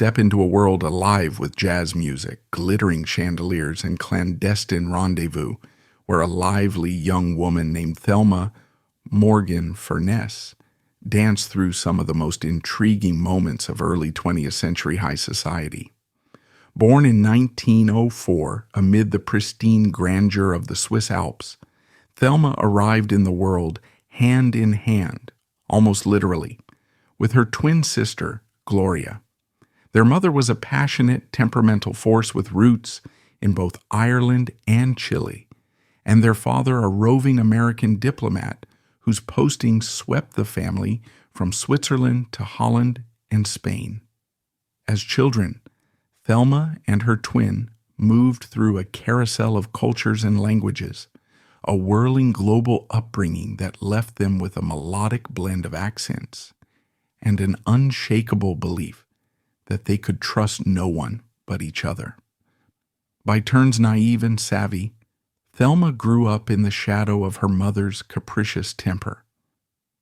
step into a world alive with jazz music, glittering chandeliers, and clandestine rendezvous, where a lively young woman named Thelma Morgan Furness danced through some of the most intriguing moments of early 20th century high society. Born in 1904 amid the pristine grandeur of the Swiss Alps, Thelma arrived in the world hand in hand, almost literally, with her twin sister, Gloria. Their mother was a passionate, temperamental force with roots in both Ireland and Chile, and their father a roving American diplomat whose postings swept the family from Switzerland to Holland and Spain. As children, Thelma and her twin moved through a carousel of cultures and languages, a whirling global upbringing that left them with a melodic blend of accents and an unshakable belief that they could trust no one but each other. By turns naive and savvy, Thelma grew up in the shadow of her mother's capricious temper.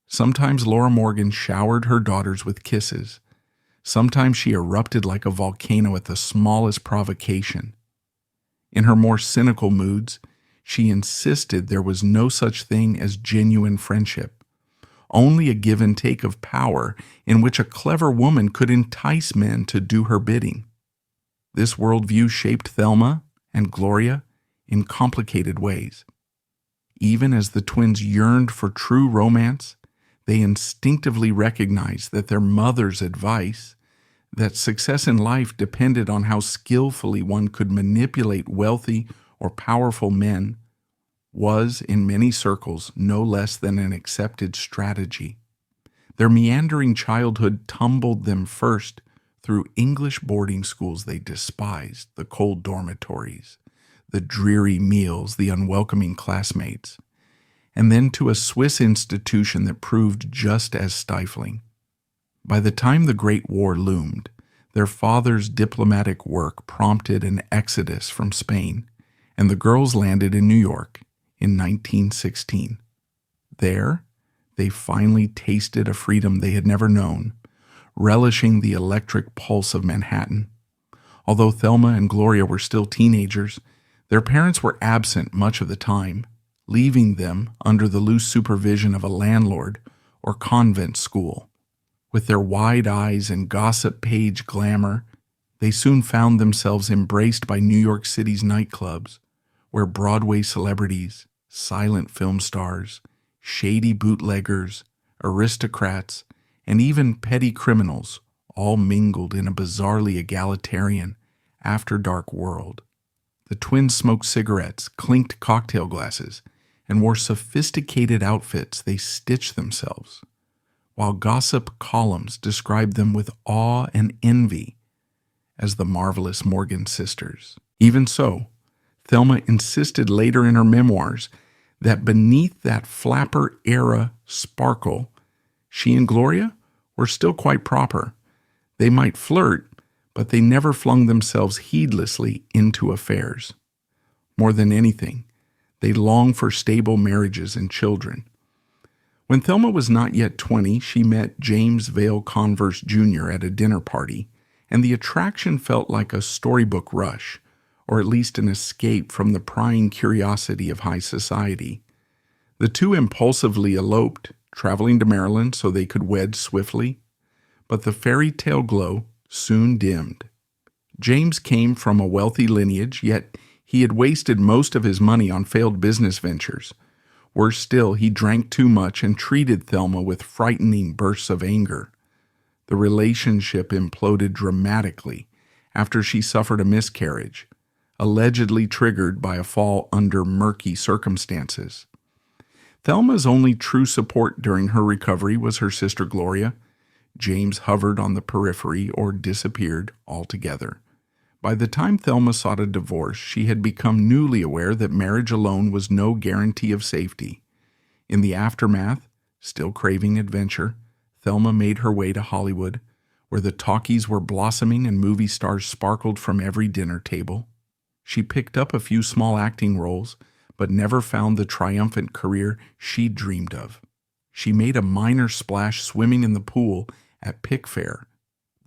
Sometimes Laura Morgan showered her daughters with kisses. Sometimes she erupted like a volcano at the smallest provocation. In her more cynical moods, she insisted there was no such thing as genuine friendship, only a give and take of power in which a clever woman could entice men to do her bidding. This worldview shaped Thelma and Gloria in complicated ways. Even as the twins yearned for true romance, they instinctively recognized that their mother's advice, that success in life depended on how skillfully one could manipulate wealthy or powerful men, was, in many circles, no less than an accepted strategy. Their meandering childhood tumbled them first through English boarding schools they despised, the cold dormitories, the dreary meals, the unwelcoming classmates, and then to a Swiss institution that proved just as stifling. By the time the Great War loomed, their father's diplomatic work prompted an exodus from Spain, and the girls landed in New York in 1916. There, they finally tasted a freedom they had never known, relishing the electric pulse of Manhattan. Although Thelma and Gloria were still teenagers, their parents were absent much of the time, leaving them under the loose supervision of a landlord or convent school. With their wide eyes and gossip page glamour, they soon found themselves embraced by New York City's nightclubs, where Broadway celebrities, silent film stars, shady bootleggers, aristocrats, and even petty criminals all mingled in a bizarrely egalitarian, after-dark world. The twins smoked cigarettes, clinked cocktail glasses, and wore sophisticated outfits they stitched themselves, while gossip columns described them with awe and envy as the marvelous Morgan sisters. Even so, Thelma insisted later in her memoirs that beneath that flapper-era sparkle, she and Gloria were still quite proper. They might flirt, but they never flung themselves heedlessly into affairs. More than anything, they longed for stable marriages and children. When Thelma was not yet 20, she met James Vale Converse Jr. at a dinner party, and the attraction felt like a storybook rush, or at least an escape from the prying curiosity of high society. The two impulsively eloped, traveling to Maryland so they could wed swiftly, but the fairy tale glow soon dimmed. James came from a wealthy lineage, yet he had wasted most of his money on failed business ventures. Worse still, he drank too much and treated Thelma with frightening bursts of anger. The relationship imploded dramatically after she suffered a miscarriage, allegedly triggered by a fall under murky circumstances. Thelma's only true support during her recovery was her sister Gloria. James hovered on the periphery or disappeared altogether. By the time Thelma sought a divorce, she had become newly aware that marriage alone was no guarantee of safety. In the aftermath, still craving adventure, Thelma made her way to Hollywood, where the talkies were blossoming and movie stars sparkled from every dinner table. She picked up a few small acting roles, but never found the triumphant career she'd dreamed of. She made a minor splash swimming in the pool at Pickfair,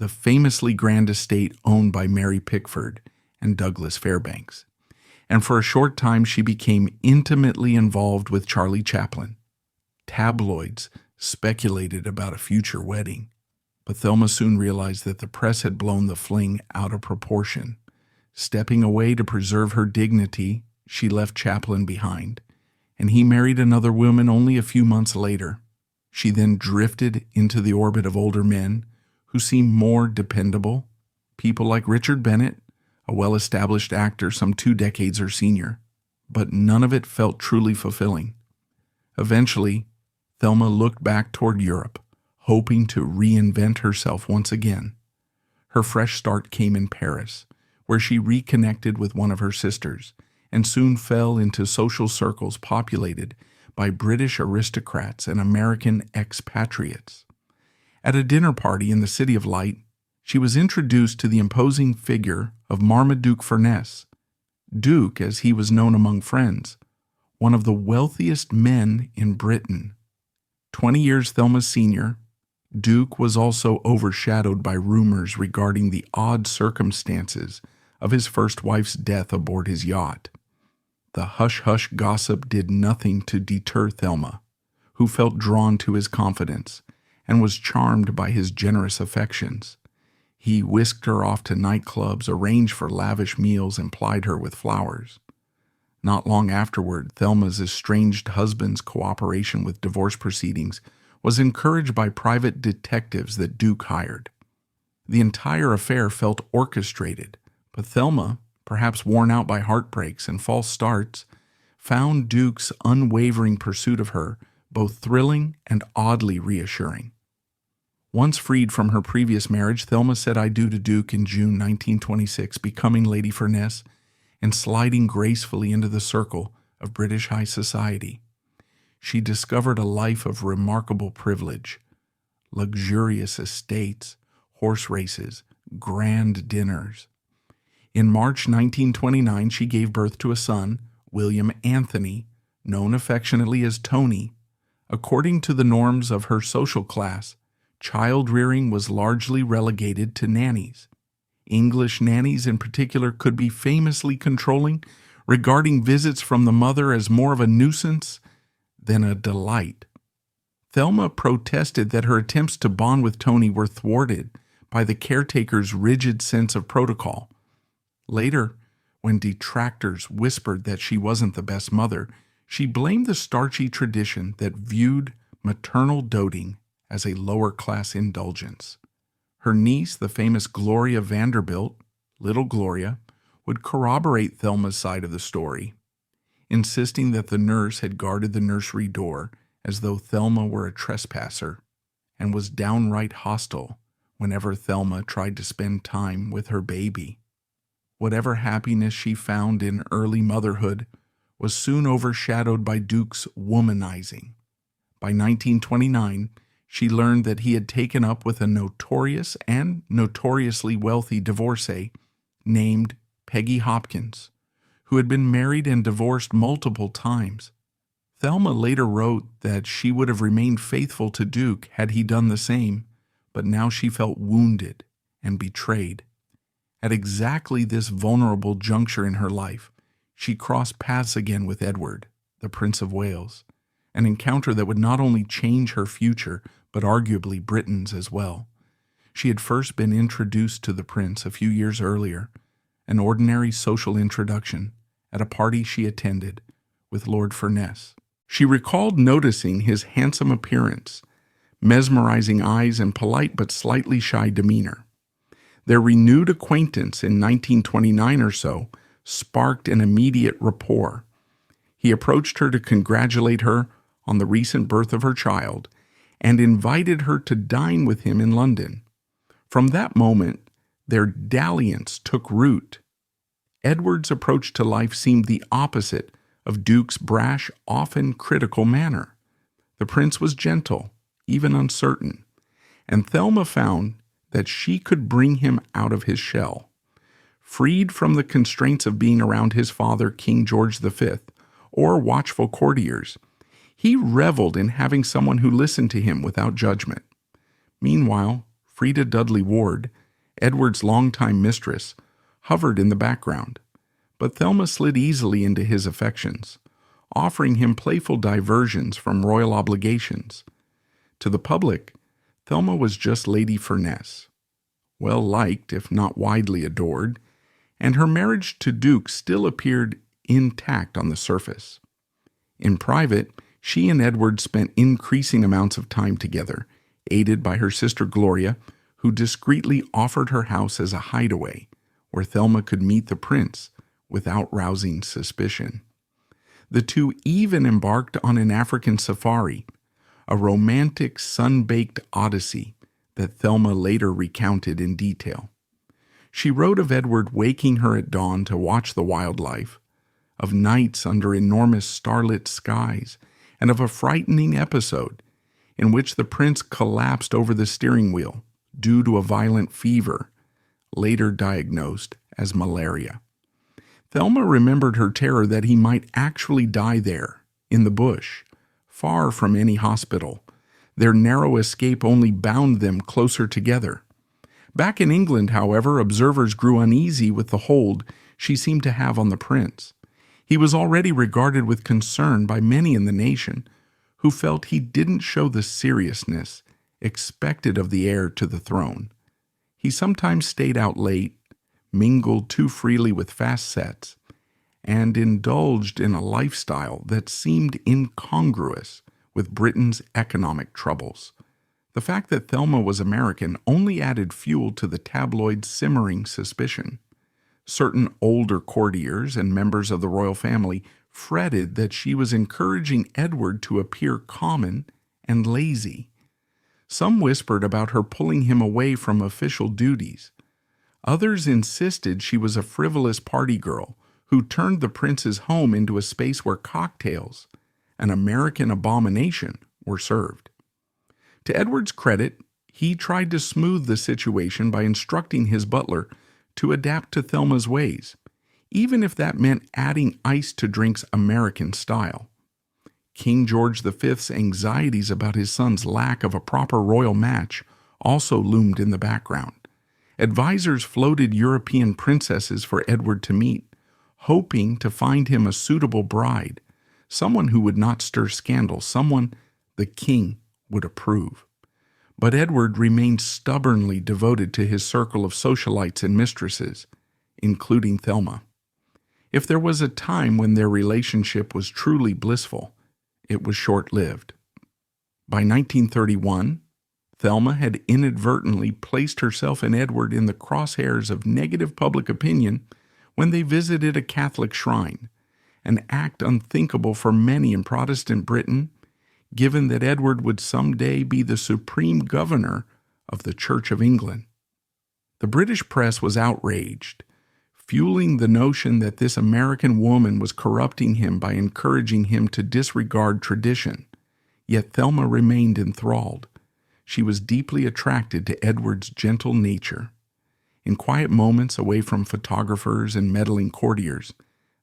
the famously grand estate owned by Mary Pickford and Douglas Fairbanks. And for a short time she became intimately involved with Charlie Chaplin. Tabloids speculated about a future wedding, but Thelma soon realized that the press had blown the fling out of proportion. Stepping away to preserve her dignity, she left Chaplin behind, and he married another woman only a few months later. She then drifted into the orbit of older men who seemed more dependable, people like Richard Bennett, a well-established actor some 2 decades her senior, but none of it felt truly fulfilling. Eventually, Thelma looked back toward Europe, hoping to reinvent herself once again. Her fresh start came in Paris, where she reconnected with one of her sisters and soon fell into social circles populated by British aristocrats and American expatriates. At a dinner party in the City of Light, she was introduced to the imposing figure of Marmaduke Furness, Duke as he was known among friends, one of the wealthiest men in Britain. 20 years Thelma's senior, Duke was also overshadowed by rumors regarding the odd circumstances of his first wife's death aboard his yacht. The hush-hush gossip did nothing to deter Thelma, who felt drawn to his confidence and was charmed by his generous affections. He whisked her off to nightclubs, arranged for lavish meals, and plied her with flowers. Not long afterward, Thelma's estranged husband's cooperation with divorce proceedings was encouraged by private detectives that Duke hired. The entire affair felt orchestrated, but Thelma, perhaps worn out by heartbreaks and false starts, found Duke's unwavering pursuit of her both thrilling and oddly reassuring. Once freed from her previous marriage, Thelma said "I do" to Duke in June 1926, becoming Lady Furness and sliding gracefully into the circle of British high society. She discovered a life of remarkable privilege: luxurious estates, horse races, grand dinners. In March 1929, she gave birth to a son, William Anthony, known affectionately as Tony. According to the norms of her social class, child-rearing was largely relegated to nannies. English nannies in particular could be famously controlling, regarding visits from the mother as more of a nuisance than a delight. Thelma protested that her attempts to bond with Tony were thwarted by the caretaker's rigid sense of protocol. Later, when detractors whispered that she wasn't the best mother, she blamed the starchy tradition that viewed maternal doting as a lower-class indulgence. Her niece, the famous Gloria Vanderbilt, Little Gloria, would corroborate Thelma's side of the story, insisting that the nurse had guarded the nursery door as though Thelma were a trespasser, and was downright hostile whenever Thelma tried to spend time with her baby. Whatever happiness she found in early motherhood was soon overshadowed by Duke's womanizing. By 1929, she learned that he had taken up with a notorious and notoriously wealthy divorcee named Peggy Hopkins, who had been married and divorced multiple times. Thelma later wrote that she would have remained faithful to Duke had he done the same, but now she felt wounded and betrayed. At exactly this vulnerable juncture in her life, she crossed paths again with Edward, the Prince of Wales, an encounter that would not only change her future, but arguably Britain's as well. She had first been introduced to the prince a few years earlier, an ordinary social introduction, at a party she attended with Lord Furness. She recalled noticing his handsome appearance, mesmerizing eyes, and polite but slightly shy demeanor. Their renewed acquaintance in 1929 or so sparked an immediate rapport. He approached her to congratulate her on the recent birth of her child and invited her to dine with him in London. From that moment, their dalliance took root. Edward's approach to life seemed the opposite of Duke's brash, often critical manner. The prince was gentle, even uncertain, and Thelma found that she could bring him out of his shell. Freed from the constraints of being around his father, King George V, or watchful courtiers, he reveled in having someone who listened to him without judgment. Meanwhile, Frida Dudley Ward, Edward's longtime mistress, hovered in the background, but Thelma slid easily into his affections, offering him playful diversions from royal obligations. To the public, Thelma was just Lady Furness, well liked if not widely adored, and her marriage to Duke still appeared intact on the surface. In private, she and Edward spent increasing amounts of time together, aided by her sister Gloria, who discreetly offered her house as a hideaway, where Thelma could meet the prince without rousing suspicion. The two even embarked on an African safari, a romantic sun-baked odyssey that Thelma later recounted in detail. She wrote of Edward waking her at dawn to watch the wildlife, of nights under enormous starlit skies, and of a frightening episode in which the prince collapsed over the steering wheel due to a violent fever, later diagnosed as malaria. Thelma remembered her terror that he might actually die there, in the bush, far from any hospital. Their narrow escape only bound them closer together. Back in England, however, observers grew uneasy with the hold she seemed to have on the prince. He was already regarded with concern by many in the nation, who felt he didn't show the seriousness expected of the heir to the throne. He sometimes stayed out late, mingled too freely with fast sets, and indulged in a lifestyle that seemed incongruous with Britain's economic troubles. The fact that Thelma was American only added fuel to the tabloid's simmering suspicion. Certain older courtiers and members of the royal family fretted that she was encouraging Edward to appear common and lazy. Some whispered about her pulling him away from official duties. Others insisted she was a frivolous party girl who turned the prince's home into a space where cocktails, an American abomination, were served. To Edward's credit, he tried to smooth the situation by instructing his butler to adapt to Thelma's ways, even if that meant adding ice to drinks American style. King George V's anxieties about his son's lack of a proper royal match also loomed in the background. Advisors floated European princesses for Edward to meet, hoping to find him a suitable bride, someone who would not stir scandal, someone the king would approve. But Edward remained stubbornly devoted to his circle of socialites and mistresses, including Thelma. If there was a time when their relationship was truly blissful, it was short-lived. By 1931, Thelma had inadvertently placed herself and Edward in the crosshairs of negative public opinion when they visited a Catholic shrine, an act unthinkable for many in Protestant Britain, given that Edward would someday be the supreme governor of the Church of England. The British press was outraged, fueling the notion that this American woman was corrupting him by encouraging him to disregard tradition. Yet Thelma remained enthralled. She was deeply attracted to Edward's gentle nature. In quiet moments away from photographers and meddling courtiers,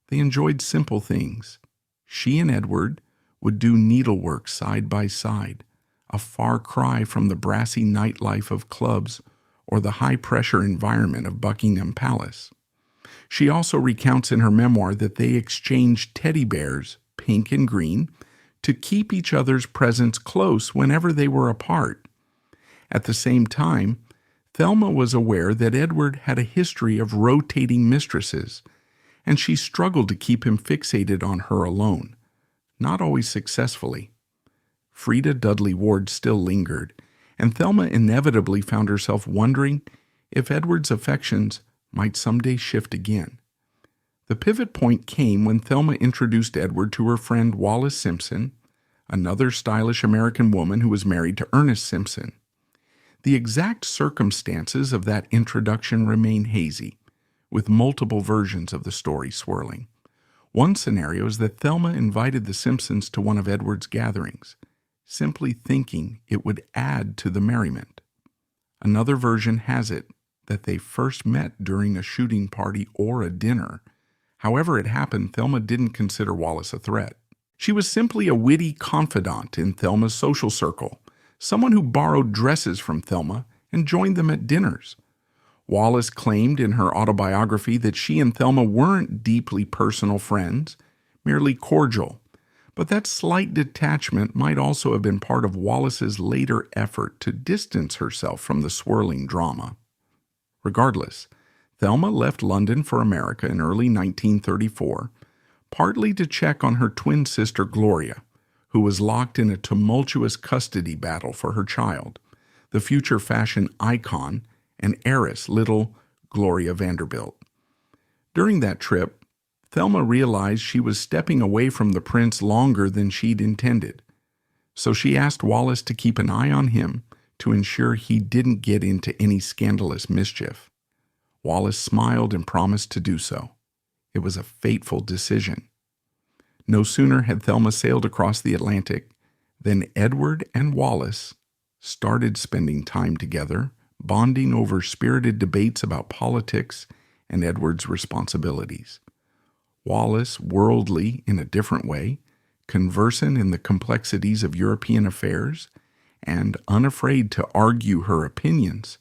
they enjoyed simple things. She and Edward would do needlework side by side, a far cry from the brassy nightlife of clubs or the high-pressure environment of Buckingham Palace. She also recounts in her memoir that they exchanged teddy bears, pink and green, to keep each other's presence close whenever they were apart. At the same time, Thelma was aware that Edward had a history of rotating mistresses, and she struggled to keep him fixated on her alone, not always successfully. Frida Dudley Ward still lingered, and Thelma inevitably found herself wondering if Edward's affections might someday shift again. The pivot point came when Thelma introduced Edward to her friend Wallis Simpson, another stylish American woman who was married to Ernest Simpson. The exact circumstances of that introduction remain hazy, with multiple versions of the story swirling. One scenario is that Thelma invited the Simpsons to one of Edward's gatherings, simply thinking it would add to the merriment. Another version has it that they first met during a shooting party or a dinner. However it happened, Thelma didn't consider Wallace a threat. She was simply a witty confidante in Thelma's social circle, someone who borrowed dresses from Thelma and joined them at dinners. Wallis claimed in her autobiography that she and Thelma weren't deeply personal friends, merely cordial, but that slight detachment might also have been part of Wallis's later effort to distance herself from the swirling drama. Regardless, Thelma left London for America in early 1934, partly to check on her twin sister Gloria, who was locked in a tumultuous custody battle for her child, the future fashion icon and heiress little Gloria Vanderbilt. During that trip, Thelma realized she was stepping away from the prince longer than she'd intended, so she asked Wallis to keep an eye on him to ensure he didn't get into any scandalous mischief. Wallis smiled and promised to do so. It was a fateful decision. No sooner had Thelma sailed across the Atlantic than Edward and Wallis started spending time together, bonding over spirited debates about politics and Edward's responsibilities. Wallis, worldly in a different way, conversant in the complexities of European affairs, and unafraid to argue her opinions,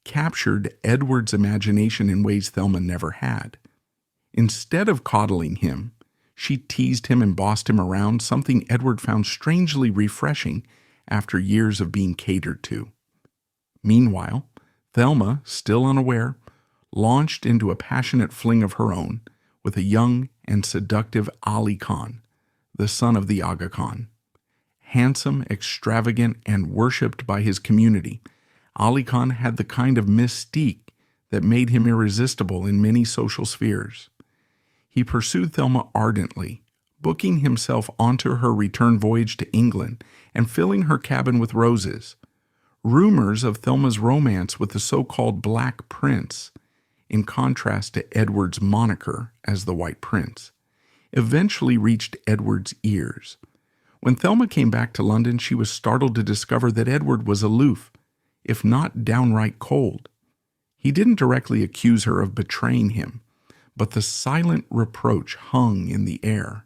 captured Edward's imagination in ways Thelma never had. Instead of coddling him, she teased him and bossed him around, something Edward found strangely refreshing after years of being catered to. Meanwhile, Thelma, still unaware, launched into a passionate fling of her own with a young and seductive Ali Khan, the son of the Aga Khan. Handsome, extravagant, and worshipped by his community, Ali Khan had the kind of mystique that made him irresistible in many social spheres. He pursued Thelma ardently, booking himself onto her return voyage to England and filling her cabin with roses. Rumors of Thelma's romance with the so-called Black Prince, in contrast to Edward's moniker as the White Prince, eventually reached Edward's ears. When Thelma came back to London, she was startled to discover that Edward was aloof, if not downright cold. He didn't directly accuse her of betraying him, but the silent reproach hung in the air.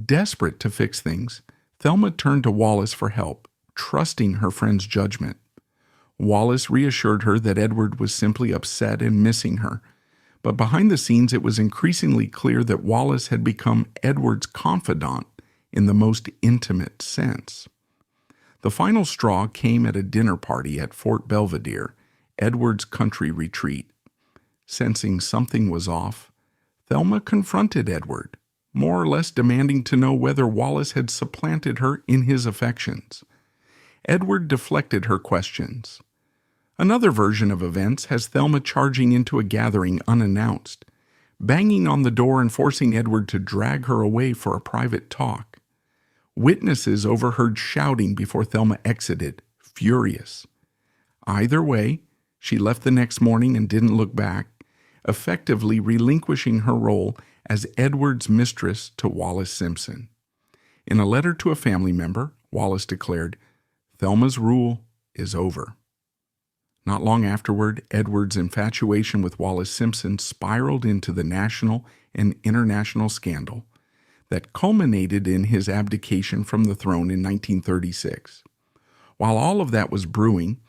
Desperate to fix things, Thelma turned to Wallis for help, trusting her friend's judgment. Wallis reassured her that Edward was simply upset and missing her, but behind the scenes it was increasingly clear that Wallis had become Edward's confidant in the most intimate sense. The final straw came at a dinner party at Fort Belvedere, Edward's country retreat. Sensing something was off, Thelma confronted Edward, more or less demanding to know whether Wallis had supplanted her in his affections. Edward deflected her questions. Another version of events has Thelma charging into a gathering unannounced, banging on the door and forcing Edward to drag her away for a private talk. Witnesses overheard shouting before Thelma exited, furious. Either way, she left the next morning and didn't look back, effectively relinquishing her role as Edward's mistress to Wallace Simpson. In a letter to a family member, Wallis declared, "Thelma's rule is over." Not long afterward, Edward's infatuation with Wallace Simpson spiraled into the national and international scandal that culminated in his abdication from the throne in 1936. While all of that was brewing,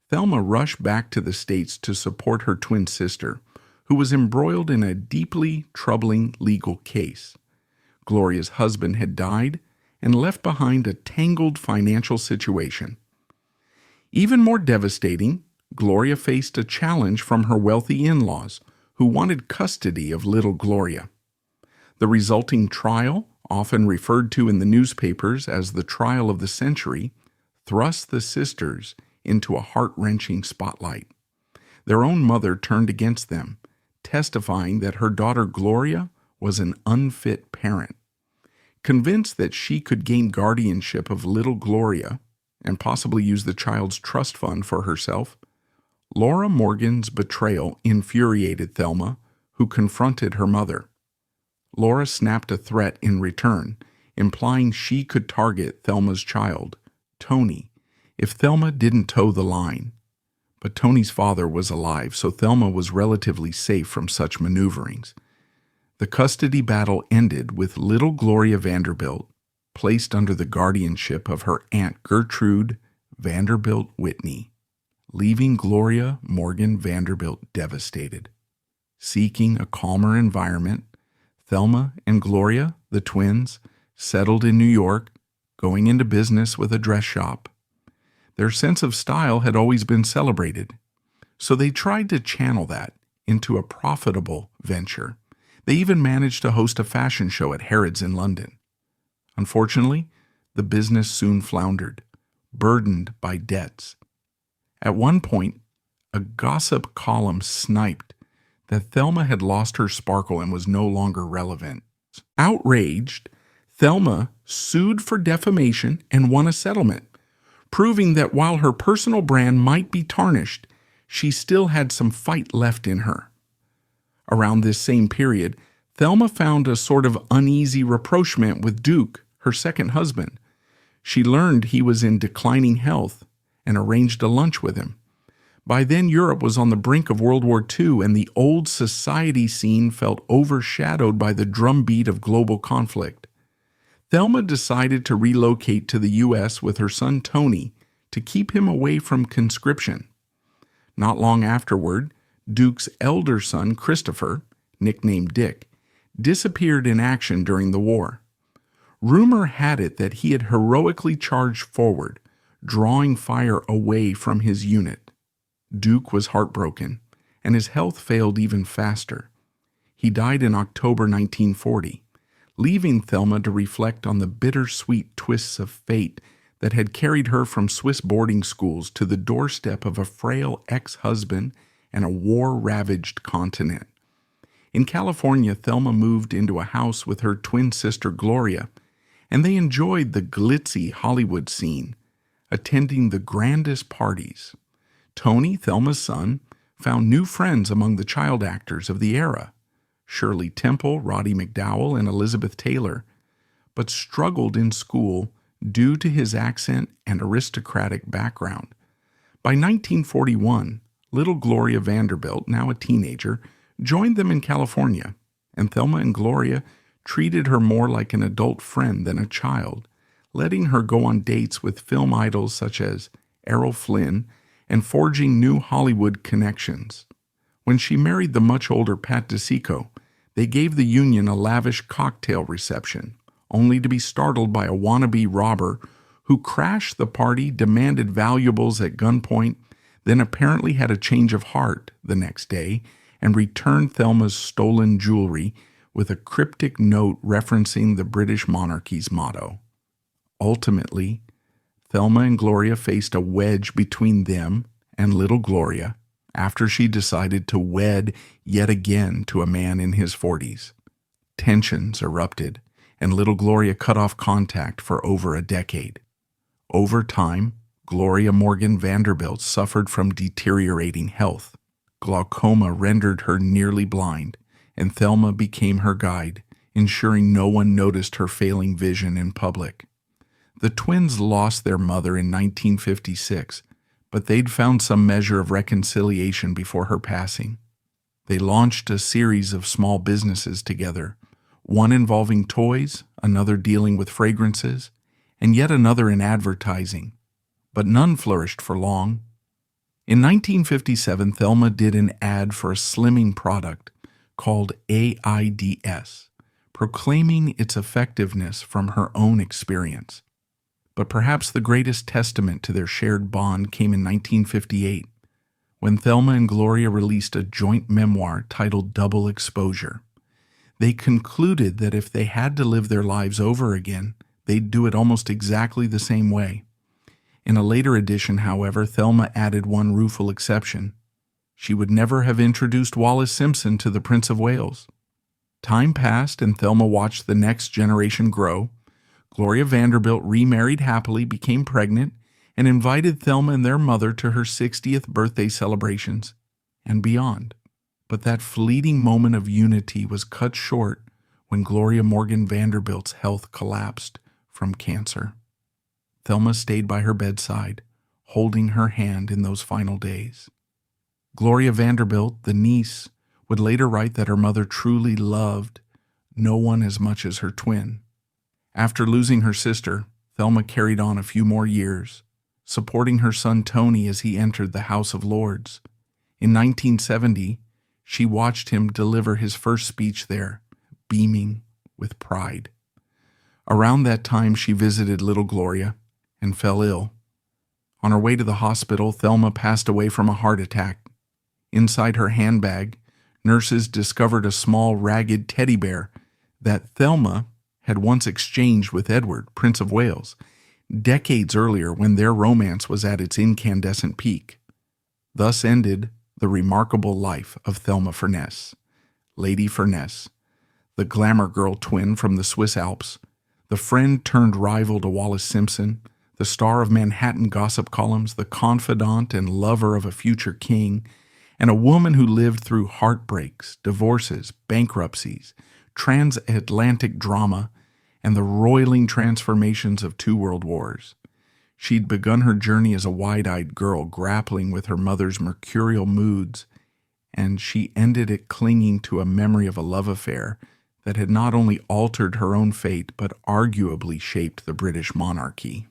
Thelma rushed back to the States to support her twin sister, who was embroiled in a deeply troubling legal case. Gloria's husband had died and left behind a tangled financial situation. Even more devastating, Gloria faced a challenge from her wealthy in-laws, who wanted custody of little Gloria. The resulting trial, often referred to in the newspapers as the trial of the century, thrust the sisters into a heart-wrenching spotlight. Their own mother turned against them, testifying that her daughter Gloria was an unfit parent. Convinced that she could gain guardianship of little Gloria and possibly use the child's trust fund for herself, Laura Morgan's betrayal infuriated Thelma, who confronted her mother. Laura snapped a threat in return, implying she could target Thelma's child, Tony, if Thelma didn't toe the line. But Tony's father was alive, so Thelma was relatively safe from such maneuverings. The custody battle ended with little Gloria Vanderbilt placed under the guardianship of her Aunt Gertrude Vanderbilt Whitney, leaving Gloria Morgan Vanderbilt devastated. Seeking a calmer environment, Thelma and Gloria, the twins, settled in New York, going into business with a dress shop. Their sense of style had always been celebrated, so they tried to channel that into a profitable venture. They even managed to host a fashion show at Harrods in London. Unfortunately, the business soon floundered, burdened by debts. At one point, a gossip column sniped that Thelma had lost her sparkle and was no longer relevant. Outraged, Thelma sued for defamation and won a settlement, proving that while her personal brand might be tarnished, she still had some fight left in her. Around this same period, Thelma found a sort of uneasy rapprochement with Duke, her second husband. She learned he was in declining health and arranged a lunch with him. By then, Europe was on the brink of World War II, and the old society scene felt overshadowed by the drumbeat of global conflict. Thelma decided to relocate to the U.S. with her son Tony to keep him away from conscription. Not long afterward, Duke's elder son, Christopher, nicknamed Dick, disappeared in action during the war. Rumor had it that he had heroically charged forward, drawing fire away from his unit. Duke was heartbroken, and his health failed even faster. He died in October 1940, leaving Thelma to reflect on the bittersweet twists of fate that had carried her from Swiss boarding schools to the doorstep of a frail ex-husband and a war-ravaged continent. In California, Thelma moved into a house with her twin sister Gloria, and they enjoyed the glitzy Hollywood scene, attending the grandest parties. Tony, Thelma's son, found new friends among the child actors of the era, Shirley Temple, Roddy McDowall, and Elizabeth Taylor, but struggled in school due to his accent and aristocratic background. By 1941, little Gloria Vanderbilt, now a teenager, joined them in California, and Thelma and Gloria treated her more like an adult friend than a child, letting her go on dates with film idols such as Errol Flynn and forging new Hollywood connections. When she married the much older Pat DeSico, they gave the union a lavish cocktail reception, only to be startled by a wannabe robber who crashed the party, demanded valuables at gunpoint, then apparently had a change of heart the next day and returned Thelma's stolen jewelry with a cryptic note referencing the British monarchy's motto. Ultimately, Thelma and Gloria faced a wedge between them and little Gloria after she decided to wed yet again to a man in his 40s. Tensions erupted, and little Gloria cut off contact for over a decade. Over time, Gloria Morgan Vanderbilt suffered from deteriorating health. Glaucoma rendered her nearly blind, and Thelma became her guide, ensuring no one noticed her failing vision in public. The twins lost their mother in 1956, but they'd found some measure of reconciliation before her passing. They launched a series of small businesses together, one involving toys, another dealing with fragrances, and yet another in advertising. But none flourished for long. In 1957, Thelma did an ad for a slimming product called AIDS, proclaiming its effectiveness from her own experience. But perhaps the greatest testament to their shared bond came in 1958, when Thelma and Gloria released a joint memoir titled Double Exposure. They concluded that if they had to live their lives over again, they'd do it almost exactly the same way. In a later edition, however, Thelma added one rueful exception. She would never have introduced Wallis Simpson to the Prince of Wales. Time passed, and Thelma watched the next generation grow. Gloria Vanderbilt remarried happily, became pregnant, and invited Thelma and their mother to her 60th birthday celebrations and beyond. But that fleeting moment of unity was cut short when Gloria Morgan Vanderbilt's health collapsed from cancer. Thelma stayed by her bedside, holding her hand in those final days. Gloria Vanderbilt, the niece, would later write that her mother truly loved no one as much as her twin. After losing her sister, Thelma carried on a few more years, supporting her son Tony as he entered the House of Lords. In 1970, she watched him deliver his first speech there, beaming with pride. Around that time, she visited little Gloria and fell ill. On her way to the hospital, Thelma passed away from a heart attack. Inside her handbag, nurses discovered a small, ragged teddy bear that Thelma had once exchanged with Edward, Prince of Wales, decades earlier when their romance was at its incandescent peak. Thus ended the remarkable life of Thelma Furness, Lady Furness, the glamour girl twin from the Swiss Alps, the friend turned rival to Wallis Simpson, the star of Manhattan gossip columns, the confidant and lover of a future king, and a woman who lived through heartbreaks, divorces, bankruptcies, transatlantic drama, and the roiling transformations of 2 world wars. She'd begun her journey as a wide-eyed girl grappling with her mother's mercurial moods, and she ended it clinging to a memory of a love affair that had not only altered her own fate but arguably shaped the British monarchy.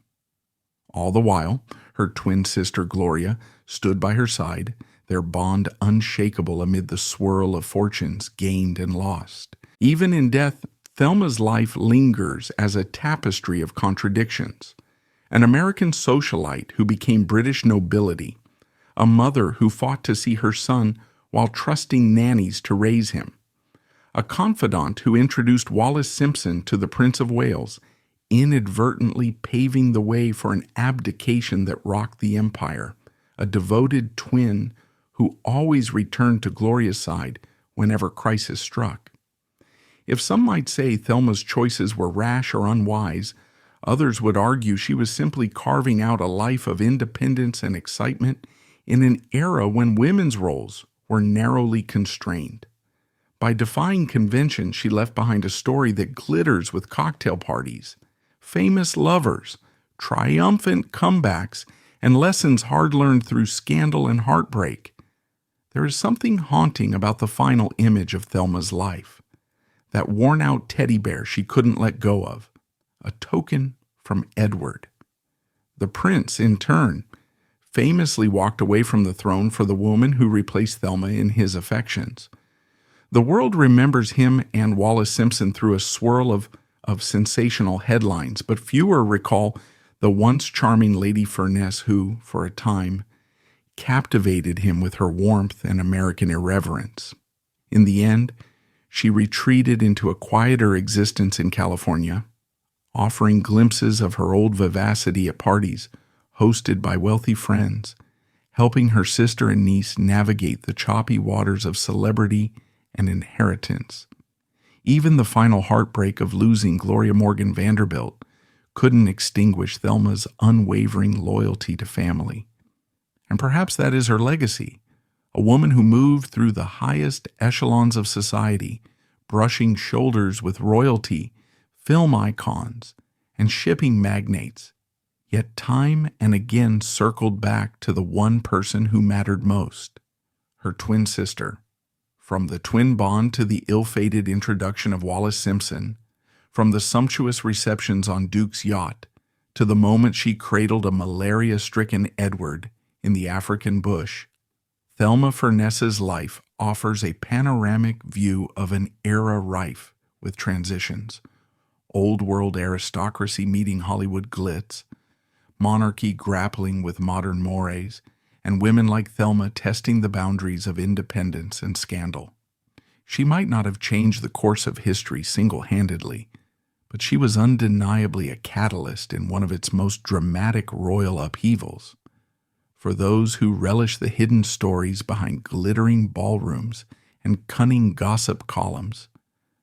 All the while, her twin sister Gloria stood by her side, their bond unshakable amid the swirl of fortunes gained and lost. Even in death, Thelma's life lingers as a tapestry of contradictions. An American socialite who became British nobility, a mother who fought to see her son while trusting nannies to raise him, a confidant who introduced Wallace Simpson to the Prince of Wales, inadvertently paving the way for an abdication that rocked the empire, a devoted twin who always returned to Gloria's side whenever crisis struck. If some might say Thelma's choices were rash or unwise, others would argue she was simply carving out a life of independence and excitement in an era when women's roles were narrowly constrained. By defying convention, she left behind a story that glitters with cocktail parties, famous lovers, triumphant comebacks, and lessons hard-learned through scandal and heartbreak. There is something haunting about the final image of Thelma's life, that worn-out teddy bear she couldn't let go of, a token from Edward. The prince, in turn, famously walked away from the throne for the woman who replaced Thelma in his affections. The world remembers him and Wallace Simpson through a swirl of sensational headlines, but fewer recall the once charming Lady Furness who, for a time, captivated him with her warmth and American irreverence. In the end, she retreated into a quieter existence in California, offering glimpses of her old vivacity at parties hosted by wealthy friends, helping her sister and niece navigate the choppy waters of celebrity and inheritance. Even the final heartbreak of losing Gloria Morgan Vanderbilt couldn't extinguish Thelma's unwavering loyalty to family. And perhaps that is her legacy, a woman who moved through the highest echelons of society, brushing shoulders with royalty, film icons, and shipping magnates, yet time and again circled back to the one person who mattered most, her twin sister. From the twin bond to the ill-fated introduction of Wallace Simpson, from the sumptuous receptions on Duke's yacht to the moment she cradled a malaria-stricken Edward in the African bush, Thelma Furness's life offers a panoramic view of an era rife with transitions, old-world aristocracy meeting Hollywood glitz, monarchy grappling with modern mores, and women like Thelma testing the boundaries of independence and scandal. She might not have changed the course of history single-handedly, but she was undeniably a catalyst in one of its most dramatic royal upheavals. For those who relish the hidden stories behind glittering ballrooms and cunning gossip columns,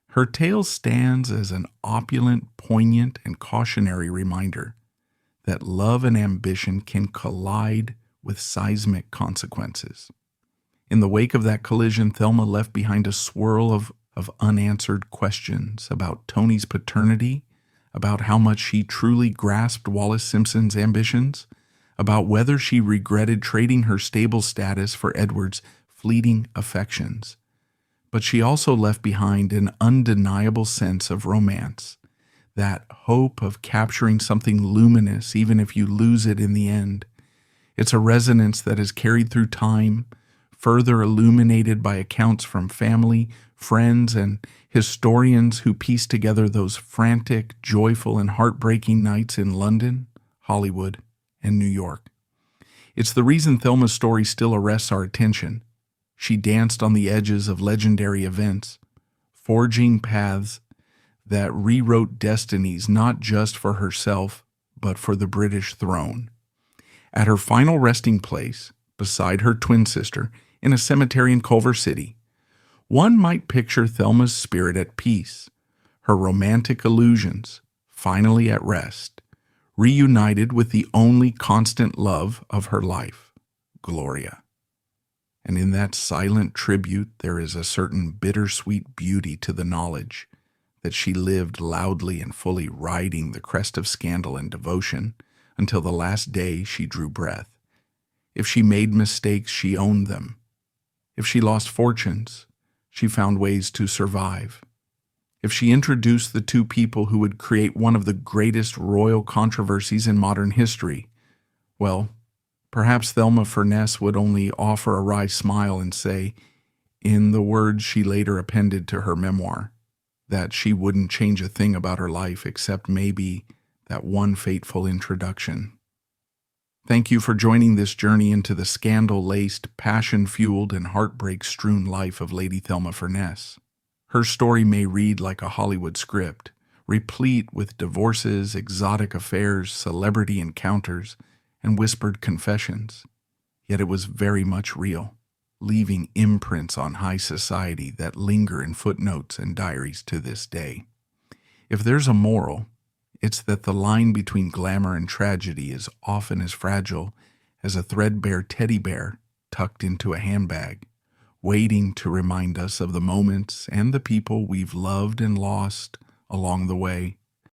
her tale stands as an opulent, poignant, and cautionary reminder that love and ambition can collide with seismic consequences. In the wake of that collision, Thelma left behind a swirl of unanswered questions about Tony's paternity, about how much she truly grasped Wallace Simpson's ambitions, about whether she regretted trading her stable status for Edward's fleeting affections. But she also left behind an undeniable sense of romance, that hope of capturing something luminous even if you lose it in the end. It's a resonance that is carried through time, further illuminated by accounts from family, friends, and historians who piece together those frantic, joyful, and heartbreaking nights in London, Hollywood, and New York. It's the reason Thelma's story still arrests our attention. She danced on the edges of legendary events, forging paths that rewrote destinies not just for herself, but for the British throne. At her final resting place, beside her twin sister, in a cemetery in Culver City, one might picture Thelma's spirit at peace, her romantic illusions finally at rest, reunited with the only constant love of her life, Gloria. And in that silent tribute there is a certain bittersweet beauty to the knowledge that she lived loudly and fully riding the crest of scandal and devotion until the last day she drew breath. If she made mistakes, she owned them. If she lost fortunes, she found ways to survive. If she introduced the two people who would create one of the greatest royal controversies in modern history, well, perhaps Thelma Furness would only offer a wry smile and say, in the words she later appended to her memoir, that she wouldn't change a thing about her life except maybe that one fateful introduction. Thank you for joining this journey into the scandal-laced, passion-fueled, and heartbreak-strewn life of Lady Thelma Furness. Her story may read like a Hollywood script, replete with divorces, exotic affairs, celebrity encounters, and whispered confessions. Yet it was very much real, leaving imprints on high society that linger in footnotes and diaries to this day. If there's a moral, it's that the line between glamour and tragedy is often as fragile as a threadbare teddy bear tucked into a handbag, waiting to remind us of the moments and the people we've loved and lost along the way.